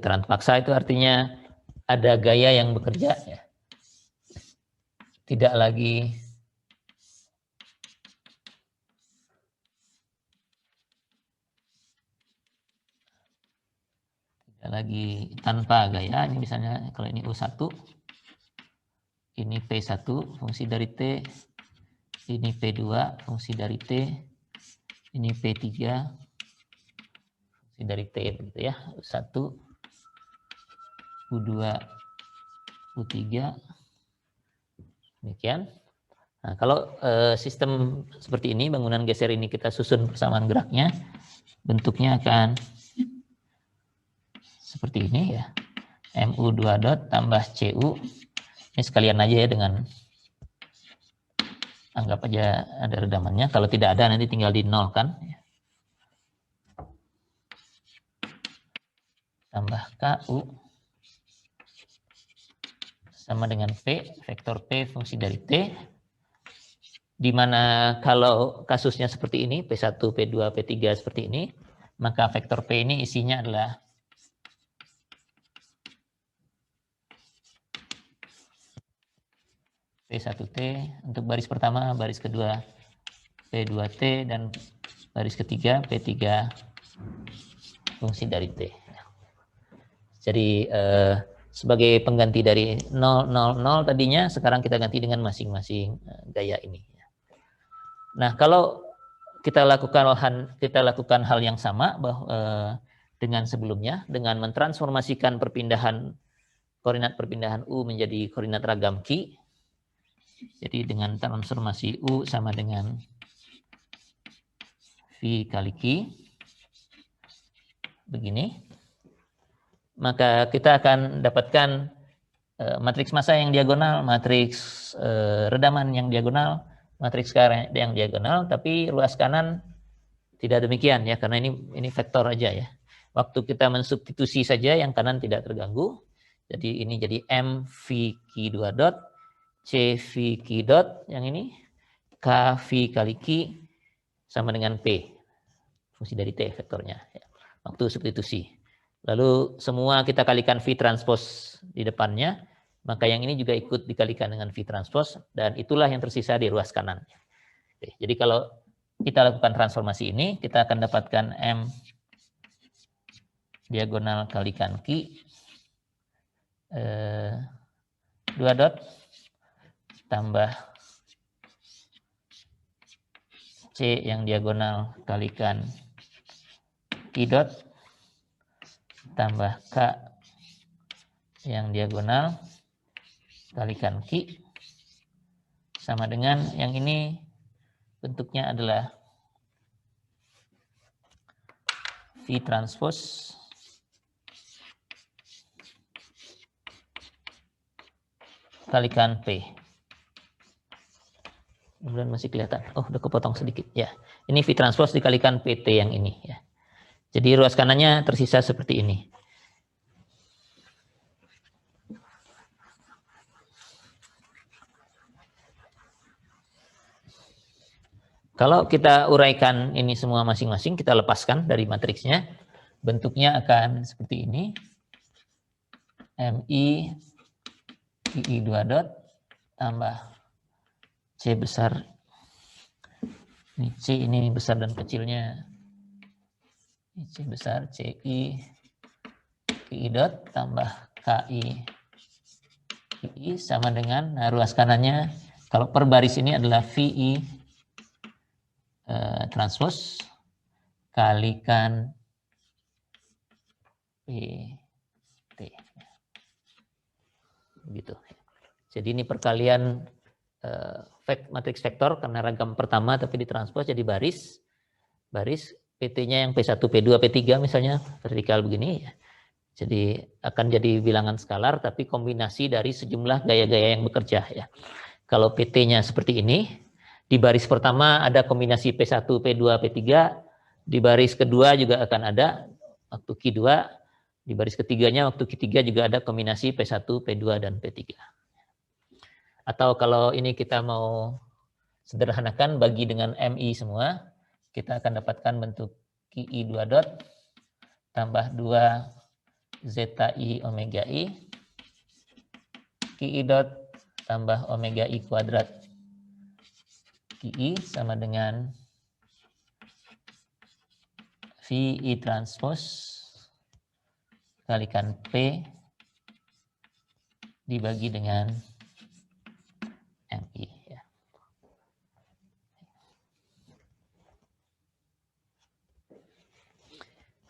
Veteran paksa itu artinya ada gaya yang bekerja, ya. Tidak lagi tanpa gaya. Ini misalnya kalau ini U1, ini P1 fungsi dari T, ini P2 fungsi dari T, ini P3 fungsi dari T, begitu ya. U1, U2, U3, demikian. Nah, kalau sistem seperti ini, bangunan geser ini kita susun persamaan geraknya, bentuknya akan seperti ini ya. MU2 dot tambah CU. Ini sekalian aja ya dengan, anggap aja ada redamannya. Kalau tidak ada nanti tinggal di nol kan. Tambah KU sama dengan P, vektor P fungsi dari T. Di mana kalau kasusnya seperti ini, P1, P2, P3 seperti ini, maka vektor P ini isinya adalah P1T untuk baris pertama, baris kedua P2T, dan baris ketiga P3 fungsi dari T. Jadi sebagai pengganti dari 0, 0, 0 tadinya, sekarang kita ganti dengan masing-masing gaya ini. Nah, kalau kita lakukan hal yang sama dengan sebelumnya, dengan mentransformasikan koordinat perpindahan U menjadi koordinat ragam Q. Jadi dengan transformasi U sama dengan V kali Q, begini, maka kita akan dapatkan matriks massa yang diagonal, matriks redaman yang diagonal, matriks skala yang diagonal, tapi ruas kanan tidak demikian ya, karena ini vektor aja ya. Waktu kita mensubstitusi saja, yang kanan tidak terganggu. Jadi ini jadi MVQ2 dot, CV Q dot, yang ini, KV kali Q sama dengan P, fungsi dari T vektornya, ya. Waktu substitusi. Lalu semua kita kalikan V transpose di depannya, maka yang ini juga ikut dikalikan dengan V transpose, dan itulah yang tersisa di ruas kanan. Oke, jadi kalau kita lakukan transformasi ini, kita akan dapatkan M diagonal kalikan Q, 2 dot, tambah C yang diagonal kalikan Q dot, tambah K yang diagonal kalikan Q, sama dengan yang ini bentuknya adalah V transpose kalikan P. Kemudian masih kelihatan. Oh, udah kepotong sedikit. Ya, ini V transpose dikalikan PT yang ini. Ya. Jadi ruas kanannya tersisa seperti ini. Kalau kita uraikan ini semua masing-masing, kita lepaskan dari matriksnya, bentuknya akan seperti ini. MI II2 dot tambah C besar, ini C ini besar dan kecilnya, ini C besar, CI I dot tambah KI I sama dengan, nah ruas kanannya kalau per baris ini adalah VI transpose kalikan PT, begitu. Jadi ini perkalian matriks vektor karena ragam pertama tapi ditranspos jadi baris PT-nya yang P1, P2, P3 misalnya vertikal begini ya. Jadi akan jadi bilangan skalar tapi kombinasi dari sejumlah gaya-gaya yang bekerja ya. Kalau PT-nya seperti ini, di baris pertama ada kombinasi P1, P2, P3, di baris kedua juga akan ada waktu Q2, di baris ketiganya waktu Q3 juga ada kombinasi P1, P2 dan P3. Atau kalau ini kita mau sederhanakan bagi dengan MI semua, kita akan dapatkan bentuk QI2 dot tambah 2 zeta I omega I QI dot tambah omega I kuadrat QI sama dengan VI transpose kalikan P dibagi dengan MI. Ya.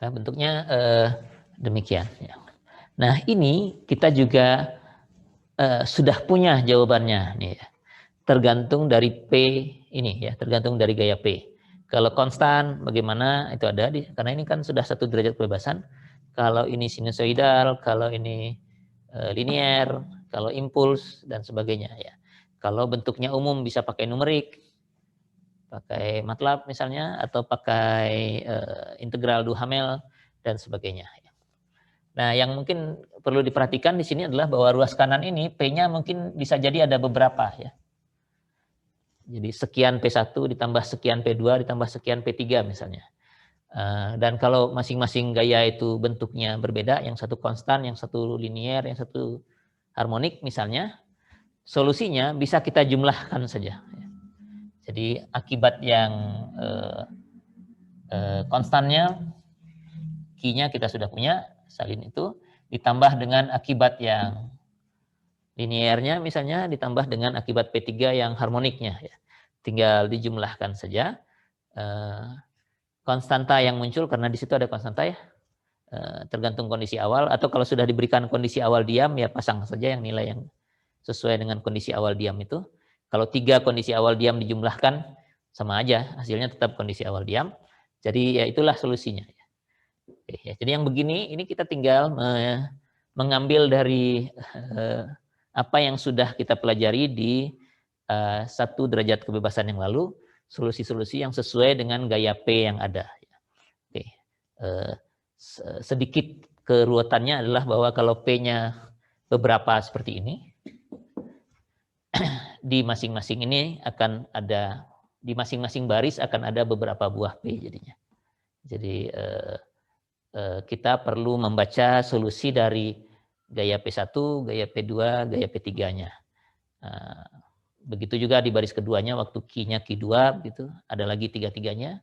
Nah, bentuknya demikian. Ya. Nah, ini kita juga sudah punya jawabannya. Nih, ya. Tergantung dari P ini, ya, tergantung dari gaya P. Kalau konstan, bagaimana itu ada karena ini kan sudah satu derajat kebebasan. Kalau ini sinusoidal, kalau ini linier, kalau impuls dan sebagainya. Ya. Kalau bentuknya umum bisa pakai numerik, pakai MATLAB misalnya, atau pakai integral Duhamel dan sebagainya. Nah, yang mungkin perlu diperhatikan di sini adalah bahwa ruas kanan ini P-nya mungkin bisa jadi ada beberapa ya. Jadi sekian P1 ditambah sekian P2 ditambah sekian P3 misalnya. Dan kalau masing-masing gaya itu bentuknya berbeda, yang satu konstan, yang satu linier, yang satu harmonik misalnya, solusinya bisa kita jumlahkan saja. Jadi akibat yang konstannya, Q-nya kita sudah punya, salin itu, ditambah dengan akibat yang liniernya misalnya, ditambah dengan akibat P3 yang harmoniknya. Ya. Tinggal dijumlahkan saja. Konstanta yang muncul, karena di situ ada konstanta ya, tergantung kondisi awal, atau kalau sudah diberikan kondisi awal diam, ya pasang saja yang nilai yang sesuai dengan kondisi awal diam itu. Kalau 3 kondisi awal diam dijumlahkan, sama aja, hasilnya tetap kondisi awal diam. Jadi ya itulah solusinya. Oke, ya. Jadi yang begini, ini kita tinggal mengambil dari apa yang sudah kita pelajari di 1 derajat kebebasan yang lalu, solusi-solusi yang sesuai dengan gaya P yang ada. Oke. Sedikit keruwetannya adalah bahwa kalau P-nya beberapa seperti ini, di masing-masing ini akan ada, di masing-masing baris akan ada beberapa buah P jadinya. Jadi kita perlu membaca solusi dari gaya P1, gaya P2, gaya P3-nya. Begitu juga di baris keduanya, waktu Q-nya Q2, gitu, ada lagi 3-3-nya.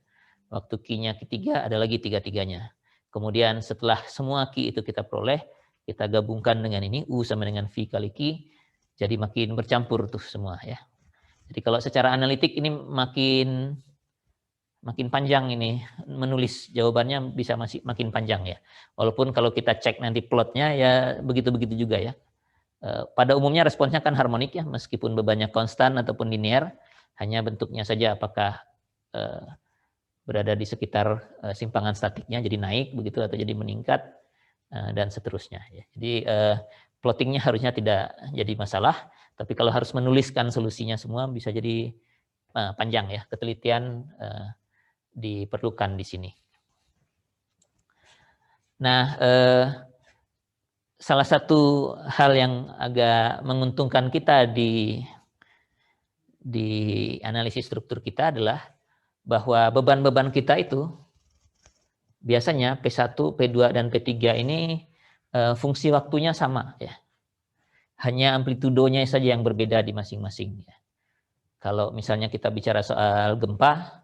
Waktu Q-nya Q3, ada lagi 3-3-nya. Kemudian setelah semua Q itu kita peroleh, kita gabungkan dengan ini, U sama dengan V kali Q, jadi makin bercampur tuh semua ya. Jadi kalau secara analitik ini makin panjang ini, menulis jawabannya bisa masih makin panjang ya. Walaupun kalau kita cek nanti plotnya ya begitu-begitu juga ya. Pada umumnya responsnya kan harmonik ya, meskipun bebannya konstan ataupun linier, hanya bentuknya saja apakah berada di sekitar simpangan statiknya jadi naik begitu atau jadi meningkat dan seterusnya. Ya. Jadi plottingnya harusnya tidak jadi masalah, tapi kalau harus menuliskan solusinya semua bisa jadi panjang ya, ketelitian diperlukan di sini. Nah, salah satu hal yang agak menguntungkan kita di analisis struktur kita adalah bahwa beban-beban kita itu biasanya P1, P2, dan P3 ini fungsi waktunya sama ya. Hanya amplitudonya saja yang berbeda di masing-masing ya. Kalau misalnya kita bicara soal gempa,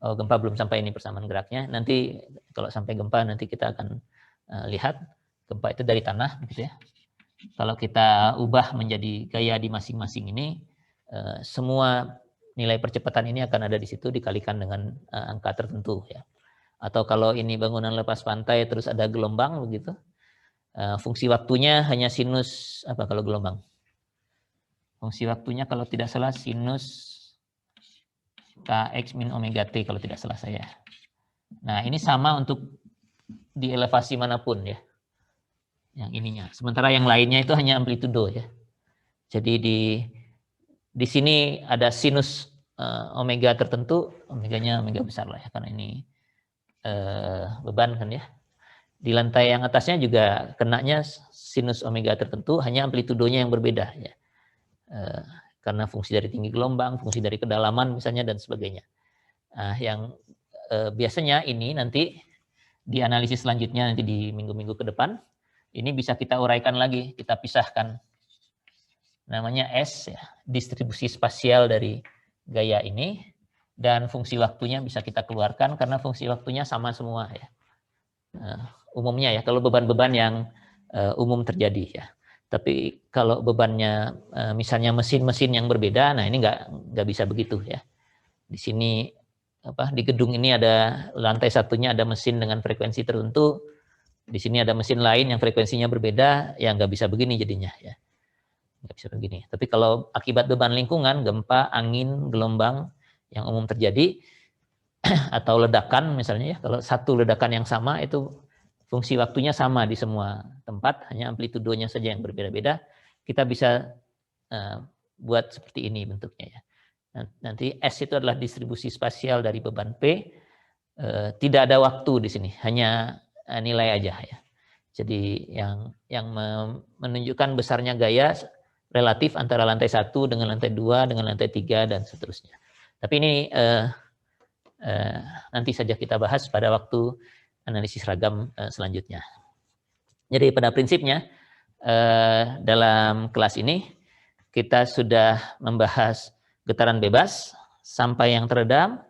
gempa belum sampai ini persamaan geraknya. Nanti kalau sampai gempa nanti kita akan lihat gempa itu dari tanah gitu ya. Kalau kita ubah menjadi gaya di masing-masing ini, semua nilai percepatan ini akan ada di situ dikalikan dengan angka tertentu ya. Atau kalau ini bangunan lepas pantai terus ada gelombang begitu, fungsi waktunya hanya sinus apa kalau gelombang? Fungsi waktunya kalau tidak salah sinus Kx min omega T kalau tidak salah saya. Nah ini sama untuk di elevasi manapun ya. Yang ininya. Sementara yang lainnya itu hanya amplitudo ya. Jadi di sini ada sinus omega tertentu, omeganya omega besar lah ya karena ini beban kan ya. Di lantai yang atasnya juga kenanya sinus omega tertentu, hanya amplitudonya yang berbeda ya. Karena fungsi dari tinggi gelombang, fungsi dari kedalaman misalnya dan sebagainya. Nah, yang biasanya ini nanti di analisis selanjutnya nanti di minggu-minggu ke depan Ini bisa kita uraikan lagi, kita pisahkan. Namanya S, ya, distribusi spasial dari gaya ini, dan fungsi waktunya bisa kita keluarkan karena fungsi waktunya sama semua ya. Umumnya ya, kalau beban-beban yang umum terjadi ya. Tapi kalau bebannya misalnya mesin-mesin yang berbeda, nah ini nggak bisa begitu ya. Di sini di gedung ini ada lantai satunya ada mesin dengan frekuensi tertentu, di sini ada mesin lain yang frekuensinya berbeda, ya nggak bisa begini jadinya ya. Nggak bisa begini. Tapi kalau akibat beban lingkungan, gempa, angin, gelombang yang umum terjadi, atau ledakan misalnya ya, kalau satu ledakan yang sama itu fungsi waktunya sama di semua tempat, hanya amplitudonya saja yang berbeda-beda, kita bisa buat seperti ini bentuknya ya. Nanti S itu adalah distribusi spasial dari beban P, tidak ada waktu di sini, hanya nilai aja ya. Jadi yang menunjukkan besarnya gaya relatif antara lantai 1 dengan lantai 2 dengan lantai 3 dan seterusnya. Tapi ini nanti saja kita bahas pada waktu analisis ragam selanjutnya. Jadi pada prinsipnya dalam kelas ini kita sudah membahas getaran bebas sampai yang teredam,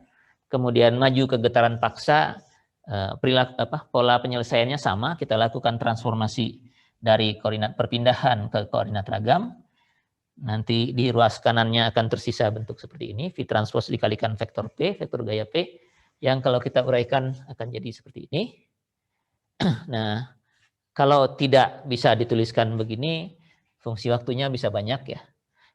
kemudian maju ke getaran paksa, pola penyelesaiannya sama, kita lakukan transformasi dari koordinat perpindahan ke koordinat ragam. Nanti di ruas kanannya akan tersisa bentuk seperti ini, V transpose dikalikan vektor P, vektor gaya P, yang kalau kita uraikan akan jadi seperti ini. Nah, kalau tidak bisa dituliskan begini, fungsi waktunya bisa banyak ya.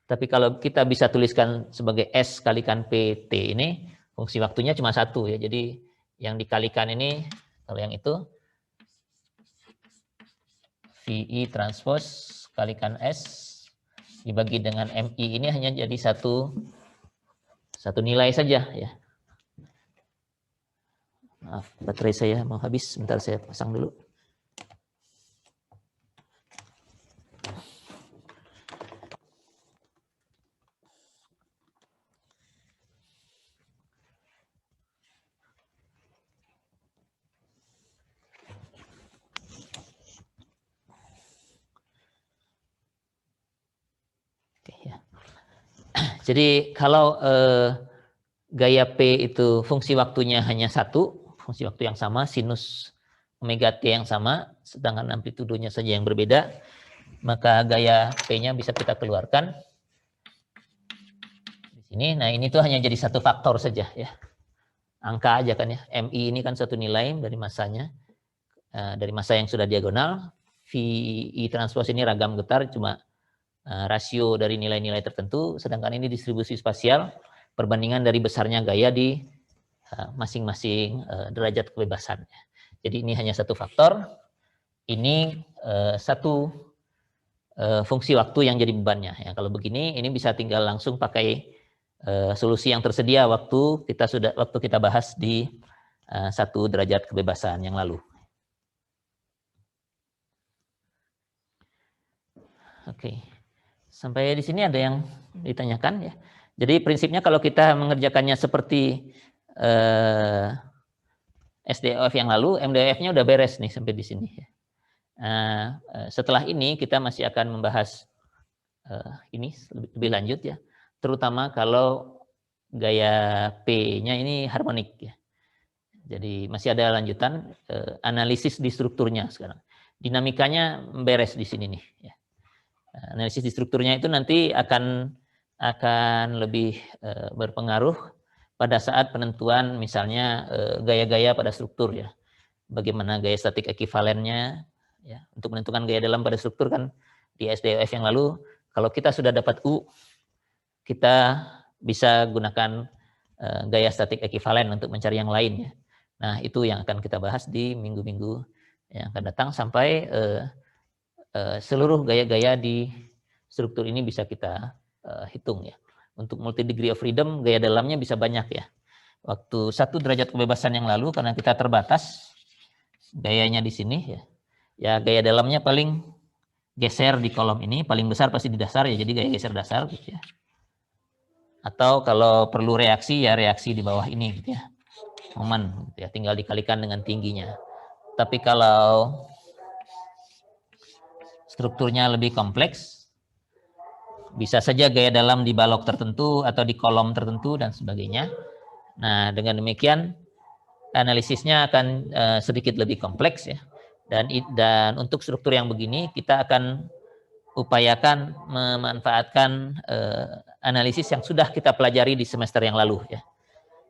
Tapi kalau kita bisa tuliskan sebagai S kalikan PT ini, fungsi waktunya cuma satu ya. Jadi yang dikalikan ini, kalau yang itu, VI transpose kalikan S, dibagi dengan MI ini hanya jadi satu nilai saja ya. Maaf, baterai saya mau habis, sebentar saya pasang dulu. Oke, ya. Jadi kalau gaya P itu fungsi waktunya hanya satu, fungsi waktu yang sama, sinus omega T yang sama, sedangkan amplitudonya saja yang berbeda, maka gaya P-nya bisa kita keluarkan di sini. Nah, ini tuh hanya jadi satu faktor saja ya. Angka aja kan ya. MI ini kan satu nilai dari masanya, dari masa yang sudah diagonal. VI transpose ini ragam getar, cuma rasio dari nilai-nilai tertentu, sedangkan ini distribusi spasial, perbandingan dari besarnya gaya di masing-masing derajat kebebasan. Jadi ini hanya satu faktor, ini satu fungsi waktu yang jadi bebannya. Ya, kalau begini, ini bisa tinggal langsung pakai solusi yang tersedia waktu kita bahas di satu derajat kebebasan yang lalu. Oke, sampai di sini ada yang ditanyakan ya. Jadi prinsipnya kalau kita mengerjakannya seperti SDOF yang lalu, MDOF-nya udah beres nih sampai di sini. Setelah ini kita masih akan membahas ini lebih lanjut ya, terutama kalau gaya P-nya ini harmonik ya. Jadi masih ada lanjutan analisis di strukturnya sekarang. Dinamikanya beres di sini nih ya. Analisis di strukturnya itu nanti akan lebih berpengaruh pada saat penentuan misalnya gaya-gaya pada struktur ya. Bagaimana gaya statik ekivalennya ya. Untuk menentukan gaya dalam pada struktur kan di SDOF yang lalu, kalau kita sudah dapat U, kita bisa gunakan gaya statik ekivalen untuk mencari yang lain ya. Nah, itu yang akan kita bahas di minggu-minggu yang akan datang sampai seluruh gaya-gaya di struktur ini bisa kita hitung ya. Untuk multi degree of freedom, gaya dalamnya bisa banyak ya. Waktu 1 derajat kebebasan yang lalu, karena kita terbatas gayanya di sini ya. Ya gaya dalamnya paling geser di kolom ini, paling besar pasti di dasar ya, jadi gaya geser dasar gitu ya. Atau kalau perlu reaksi ya reaksi di bawah ini gitu ya. Momen gitu ya, tinggal dikalikan dengan tingginya. Tapi kalau strukturnya lebih kompleks. Bisa saja gaya dalam di balok tertentu atau di kolom tertentu dan sebagainya. Nah, dengan demikian analisisnya akan sedikit lebih kompleks ya. Dan untuk struktur yang begini kita akan upayakan memanfaatkan analisis yang sudah kita pelajari di semester yang lalu ya.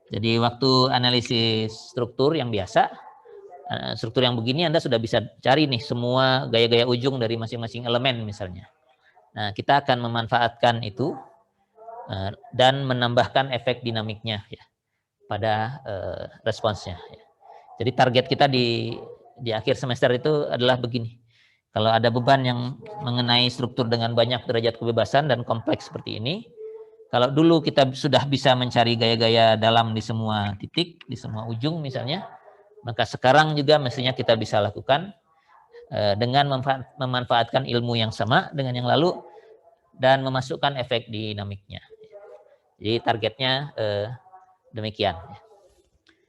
Jadi waktu analisis struktur yang biasa, struktur yang begini Anda sudah bisa cari nih semua gaya-gaya ujung dari masing-masing elemen misalnya. Nah, kita akan memanfaatkan itu dan menambahkan efek dinamiknya ya pada responsnya. Ya. Jadi target kita di akhir semester itu adalah begini. Kalau ada beban yang mengenai struktur dengan banyak derajat kebebasan dan kompleks seperti ini, kalau dulu kita sudah bisa mencari gaya-gaya dalam di semua titik, di semua ujung misalnya, maka sekarang juga mestinya kita bisa lakukan dengan memanfaatkan ilmu yang sama dengan yang lalu dan memasukkan efek dinamiknya. Jadi targetnya demikian.